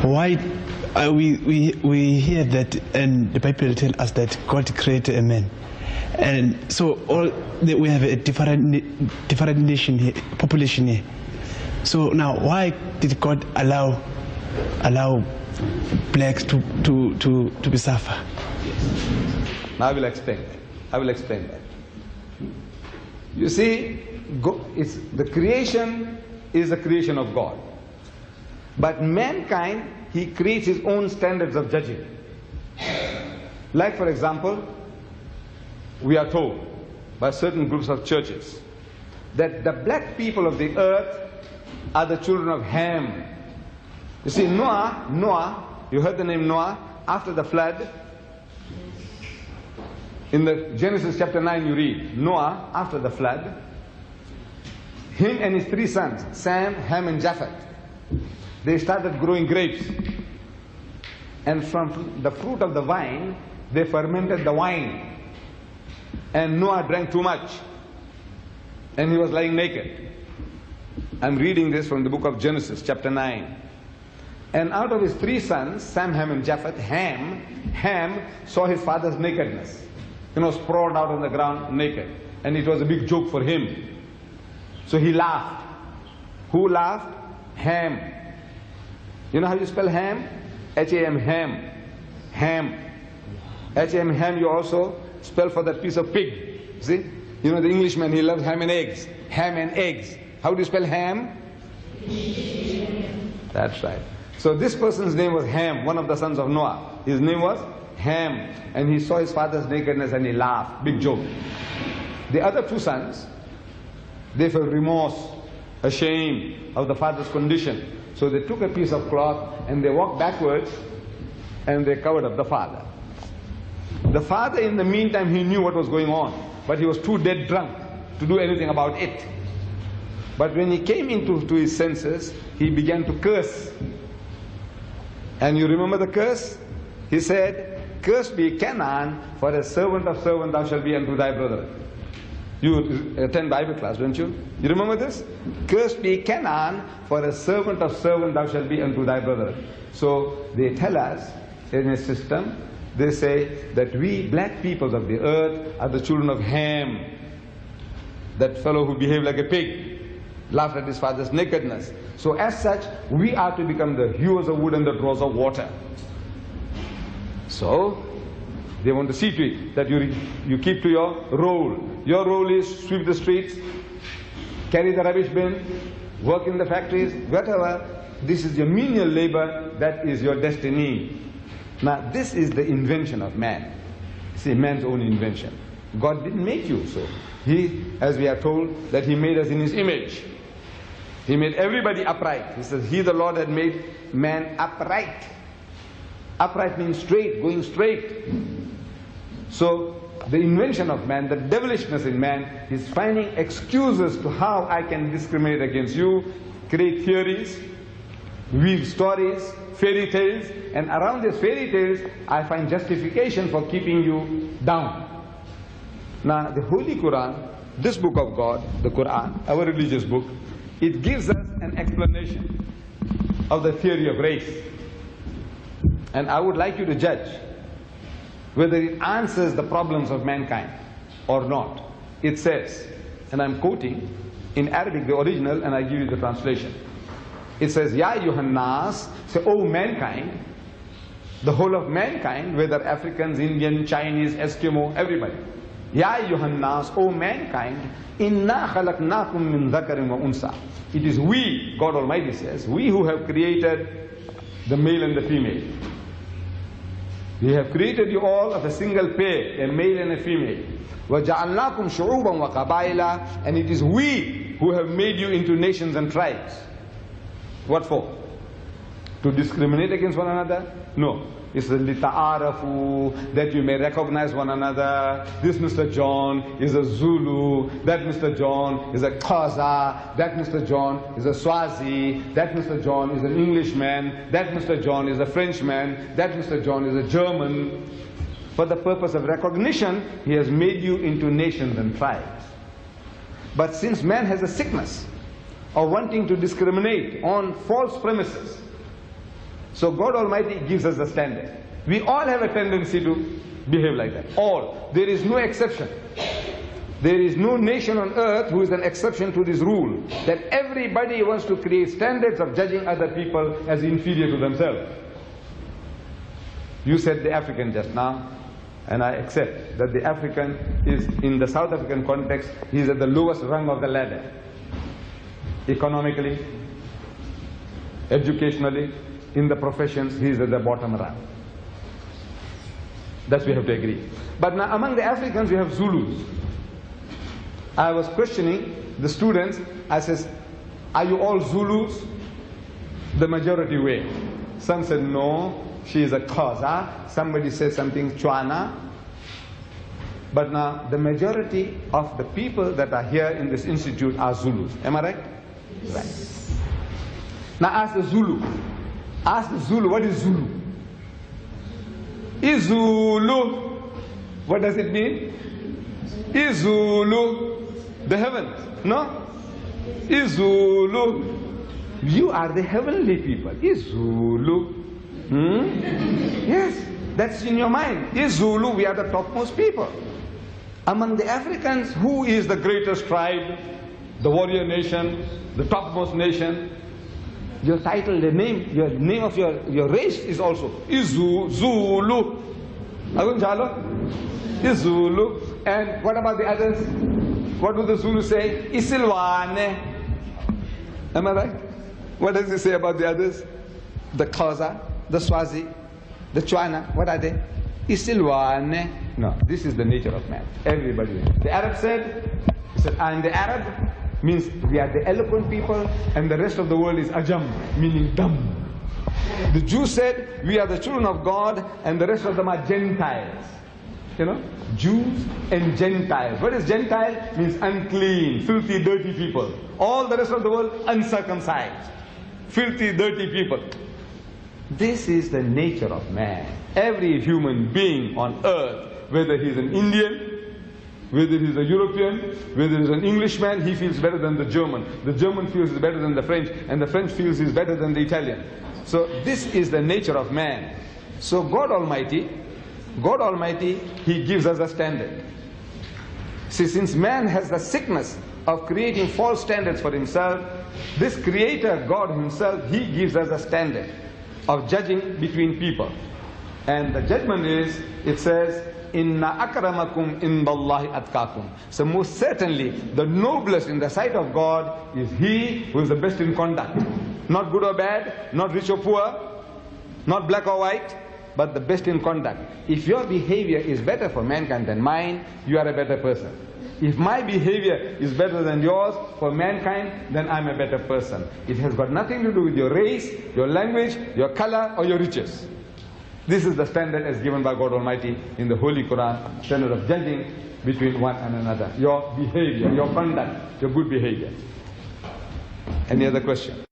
why we hear that, and the Bible tells us that God created a man, and so we have a different nation here, population here. So now, why did God allow blacks to be suffer? Now I will explain that. You see, the creation is the creation of God. But mankind, he creates his own standards of judging. Like, for example, we are told by certain groups of churches that the black people of the earth are the children of Ham. You see, Noah, you heard the name Noah, after the flood. In the Genesis chapter 9 you read, Noah, after the flood, him and his 3 sons, Sam, Ham and Japheth, they started growing grapes. And from the fruit of the vine, they fermented the wine. And Noah drank too much. And he was lying naked. I'm reading this from the book of Genesis chapter 9. And out of his 3 sons, Sam, Ham and Japheth, Ham saw his father's nakedness. Sprawled out on the ground naked. And it was a big joke for him. So he laughed. Who laughed? Ham. You know how you spell Ham? H-A-M, Ham. Ham. H-A-M, Ham, you also spell for that piece of pig. See? You know the Englishman, he loves ham and eggs. Ham and eggs. How do you spell ham? That's right. So this person's name was Ham, one of the sons of Noah. His name was Ham. And he saw his father's nakedness and he laughed. Big joke. The other 2 sons, they felt remorse, ashamed of the father's condition. So they took a piece of cloth and they walked backwards and they covered up the father. The father, in the meantime, he knew what was going on, but he was too dead drunk to do anything about it. But when he came into his senses, he began to curse. And you remember the curse? He said, "Cursed be Canaan, for a servant of servant thou shalt be unto thy brother." You attend Bible class, don't you? You remember this? "Cursed be Canaan, for a servant of servant thou shalt be unto thy brother." So they tell us in a system, they say that we black peoples of the earth are the children of Ham. That fellow who behaved like a pig, laughed at his father's nakedness. So as such, we are to become the hewers of wood and the drawers of water. So they want to see to it that you keep to your role. Your role is sweep the streets, carry the rubbish bin, work in the factories, whatever. This is your menial labor, that is your destiny. Now this is the invention of man. See, man's own invention. God didn't make you so. He, as we are told, that He made us in His image. He made everybody upright. He says, He, the Lord, had made man upright. Upright means straight, going straight. So the invention of man, the devilishness in man, is finding excuses to how I can discriminate against you, create theories, weave stories, fairy tales, and around these fairy tales I find justification for keeping you down. Now the Holy Quran, this book of God, the Quran, our religious book, it gives us an explanation of the theory of race. And I would like you to judge whether it answers the problems of mankind or not. It says, and I'm quoting in Arabic the original, and I give you the translation. It says, Ya ayyuhan nas, say, oh mankind, the whole of mankind, whether Africans, Indian, Chinese, Eskimo, everybody. Ya ayyuhan nas, oh mankind, inna khalaqnakum min dhakarin wa unsa. It is we, God Almighty says, we who have created the male and the female. We have created you all of a single pair, a male and a female. وَجَعَلْنَاكُمْ شُعُوبًا وَقَبَائِلًا. And it is we who have made you into nations and tribes. What for? To discriminate against one another? No. It's لِتَعَارَفُوا, that you may recognize one another. This Mr. John is a Zulu, that Mr. John is a Xhosa, that Mr. John is a Swazi, that Mr. John is an Englishman, that Mr. John is a Frenchman, that Mr. John is a German. For the purpose of recognition, He has made you into nations and tribes. But since man has a sickness of wanting to discriminate on false premises, So God Almighty gives us the standard. We all have a tendency to behave like that. All. There is no exception. There is no nation on earth who is an exception to this rule, that everybody wants to create standards of judging other people as inferior to themselves. You said the African just now, and I accept that the African is, in the South African context, he is at the lowest rung of the ladder. Economically, educationally, in the professions, he is at the bottom rung. That we have to agree. But now among the Africans, we have Zulus. I was questioning the students. I says, are you all Zulus? The majority were. Some said no, she is a Xhosa. Somebody said something Tswana. But now the majority of the people that are here in this institute are Zulus. Am I right? Right. Now ask the Zulu. Ask the Zulu, what is Zulu? Izulu. What does it mean? Izulu. The heavens. No? Izulu. You are the heavenly people. Izulu. Yes, that's in your mind. Izulu, we are the topmost people. Among the Africans, who is the greatest tribe? The warrior nation, the topmost nation. Your title, the name, your name of your race is also Zulu. Izulu. And what about the others? What do the Zulu say? Isilwane. Am I right? What does it say about the others? The Xhosa, the Swazi, the Tswana. What are they? Isilwane. No, this is the nature of man. Everybody. The Arab said, I'm the Arab, means we are the eloquent people, and the rest of the world is Ajam, meaning dumb. The Jews said, we are the children of God, and the rest of them are Gentiles. You know, Jews and Gentiles. What is Gentile? Means unclean, filthy, dirty people. All the rest of the world, uncircumcised, filthy, dirty people. This is the nature of man. Every human being on earth, whether he's an Indian, whether he's a European, whether he's an Englishman, he feels better than the German. The German feels he's better than the French, and the French feels he's better than the Italian. So this is the nature of man. So God Almighty, He gives us a standard. See, since man has the sickness of creating false standards for himself, this Creator, God Himself, He gives us a standard of judging between people. And the judgment is, it says, Inna akramakum indallahi atqakum. So most certainly, the noblest in the sight of God is he who is the best in conduct. Not good or bad, not rich or poor, not black or white, but the best in conduct. If your behavior is better for mankind than mine, you are a better person. If my behavior is better than yours for mankind, then I'm a better person. It has got nothing to do with your race, your language, your color, or your riches. This is the standard as given by God Almighty in the Holy Quran, standard of judging between one and another. Your behavior, your conduct, your good behavior. Any other question?